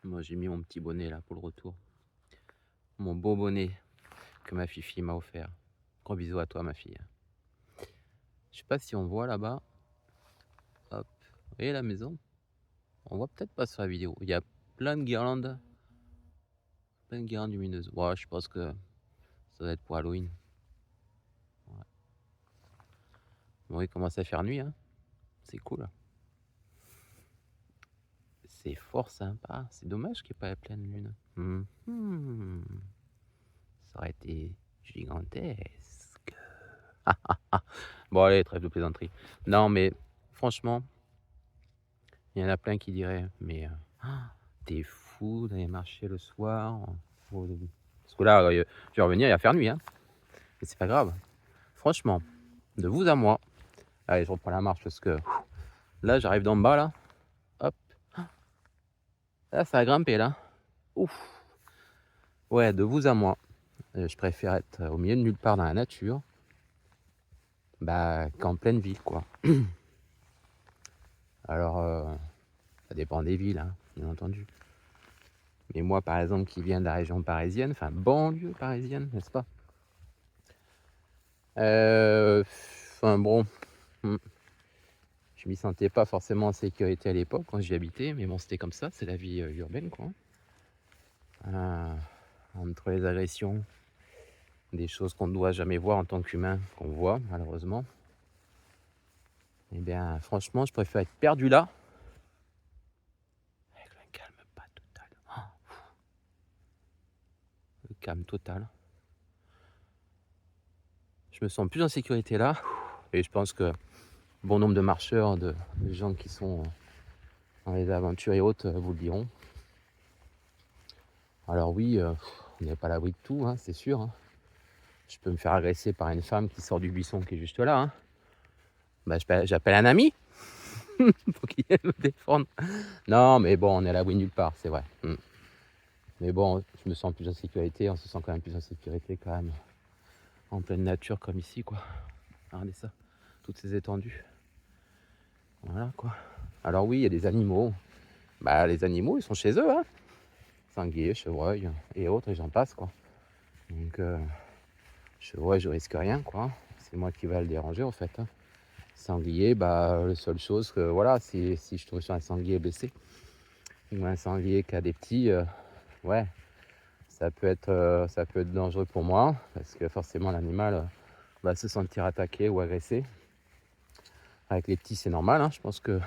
Moi, j'ai mis mon petit bonnet là pour le retour. Mon beau bonnet que ma fifi m'a offert. Gros bisous à toi, ma fille. Je sais pas si on voit là-bas. Hop. Vous voyez la maison? On voit peut-être pas sur la vidéo. Il y a plein de guirlandes. Plein de guirlandes lumineuses. Ouais, je pense que ça va être pour Halloween. Ouais. Bon, il commence à faire nuit, hein. C'est cool. C'est fort sympa. C'est dommage qu'il n'y ait pas la pleine lune. Ça aurait été gigantesque. Bon, allez, trêve de plaisanterie. Non, mais franchement, il y en a plein qui diraient, mais t'es fou d'aller marcher le soir. Parce que là, je vais revenir, il va faire nuit, hein. Mais c'est pas grave. Franchement, de vous à moi. Allez, je reprends la marche parce que là, j'arrive d'en bas, là. Hop. Là, ça a grimpé, là. Ouf. Ouais, de vous à moi. Je préfère être au milieu de nulle part dans la nature, bah, qu'en pleine ville, quoi. Alors, ça dépend des villes, hein, bien entendu. Mais moi, par exemple, qui viens de la région parisienne, enfin banlieue parisienne, n'est-ce pas? Enfin bon, hmm, je m'y sentais pas forcément en sécurité à l'époque quand j'y habitais, mais bon, c'était comme ça, c'est la vie urbaine, quoi. Entre les agressions, des choses qu'on ne doit jamais voir en tant qu'humain, qu'on voit malheureusement. Eh bien, franchement, je préfère être perdu là, avec le calme pas total. Le calme total. Je me sens plus en sécurité là, et je pense que bon nombre de marcheurs, de gens qui sont dans les aventures et autres vous le diront. Alors oui, on n'est pas à l'abri de tout, hein, c'est sûr, hein. Je peux me faire agresser par une femme qui sort du buisson qui est juste là, hein. Bah, j'appelle un ami pour qu'il vienne me défendre. Non, mais bon, on est à l'abri nulle part, c'est vrai. Mais bon, je me sens plus en sécurité, on se sent quand même plus en sécurité quand même. En pleine nature comme ici, quoi. Regardez ça, toutes ces étendues. Voilà, quoi. Alors oui, il y a des animaux. Bah, les animaux, ils sont chez eux, hein. Sangliers, chevreuils et autres, et j'en passe, quoi. Donc, chevreuil, je risque rien, quoi. C'est moi qui va le déranger, en fait, hein. Sanglier, bah, la seule chose que, voilà, si je tombe sur un sanglier blessé, ou un sanglier qui a des petits, ouais, ça peut être dangereux pour moi, parce que forcément, l'animal va se sentir attaqué ou agressé. Avec les petits, c'est normal, hein. Je pense que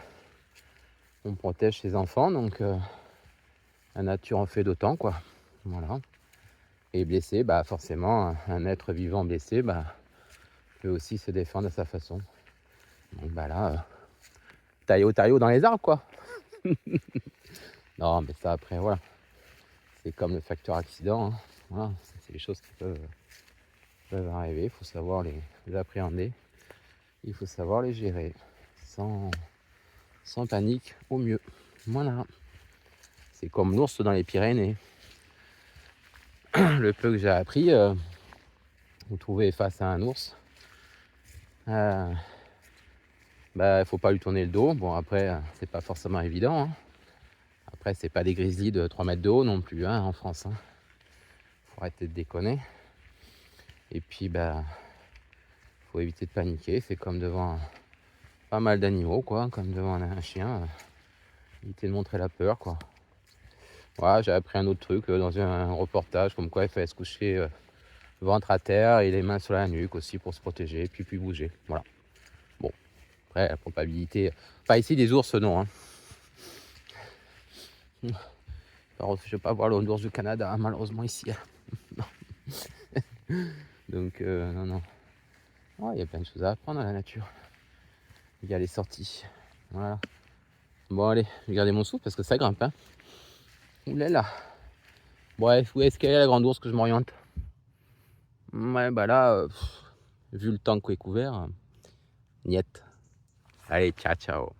on protège ses enfants, donc la nature en fait d'autant, quoi. Voilà. Et blessé, bah forcément, un être vivant blessé, bah, peut aussi se défendre à sa façon. Donc bah là, taillot dans les arbres, quoi. Non, mais ça après, voilà. C'est comme le facteur accident, hein. Voilà, c'est des choses qui peuvent arriver. Il faut savoir les appréhender. Il faut savoir les gérer sans panique au mieux. Voilà. C'est comme l'ours dans les Pyrénées. Le peu que j'ai appris, vous trouvez face à un ours, bah, il faut pas lui tourner le dos. Bon, après, c'est pas forcément évident, hein. Après, c'est pas des grizzlies de 3 mètres de haut non plus, hein, en France, hein. Faut arrêter de déconner. Et puis, bah, faut éviter de paniquer. C'est comme devant pas mal d'animaux, quoi, comme devant un chien. Éviter de montrer la peur, quoi. Voilà, j'ai appris un autre truc dans un reportage, comme quoi il fallait se coucher ventre à terre et les mains sur la nuque aussi pour se protéger, puis bouger. Voilà. Bon, après, la probabilité. Pas ici, des ours, non, hein. Alors, je ne vais pas voir l'ours du Canada, hein, malheureusement, ici, hein. Non. Donc, non, non. Oh, il y a plein de choses à apprendre dans la nature. Il y a les sorties. Voilà. Bon, allez, je vais garder mon souffle parce que ça grimpe, hein. Ouh là là. Bref, où est-ce qu'elle est la grande ours que je m'oriente? Ouais, bah là, vu le temps qui est couvert, niet. Allez, ciao, ciao.